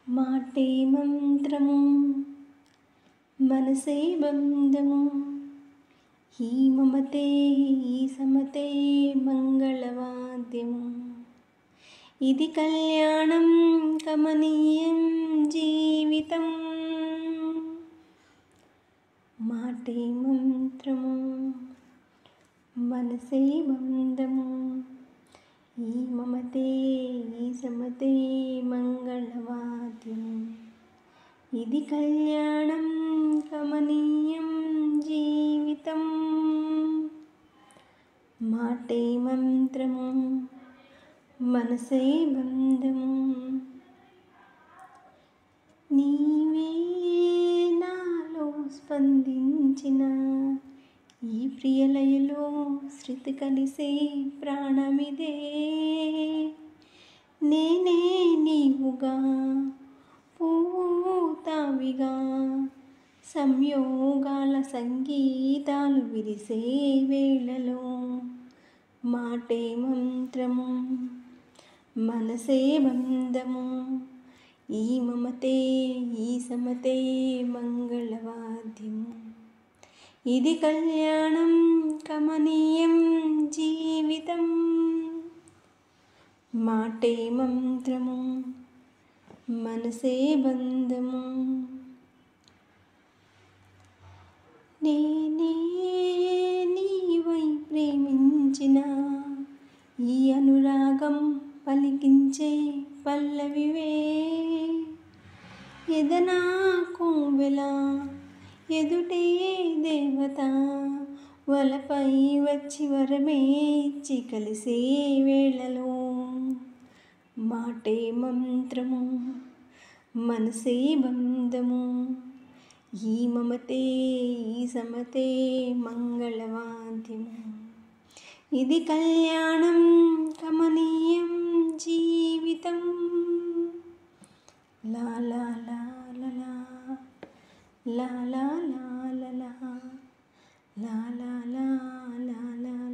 మాటే మంత్రము మనసే బంధము ఈ మమతే ఈ సమతే మంగళవాద్యము ఇది కళ్యాణం కమనీయం జీవితం మాటే మంత్రము మనసే బంధము ఈ మమతే ఈ సమతే మంగళవాద్యము ఇది కళ్యాణం కమనీయం జీవితం మాటే మంత్రము మనసే బంధము నీవే నాలో స్పందించిన ఈ ప్రియలయలో శృతి కలిసే ప్రాణమిదే నేనే నీవుగా పూతావిగా సంయోగాల సంగీతాలు విరిసే వేళలో మాటే మంత్రము మనసే బంధము ఈ మమతే ఈ సమతే మంగళవాద్యము ఇది కళ్యాణం కమనీయం జీవితం మాటే మంత్రము మనసే బంధము నేనే నీవై ప్రేమించిన ఈ అనురాగం పలికించే పల్లవివే ఎదనా కోవెల ఎదుటే దేవత వలపై వచ్చి వరమే ఇచ్చి కలిసే వేళలో మాటే మంత్రము మనసే బంధము ఈ మమతే ఈ సమతే మంగళవాద్యము ఇది కళ్యాణం కమనీయం జీవితం లా లా లా లా లా లా లా లా లా లా లా లా లా లా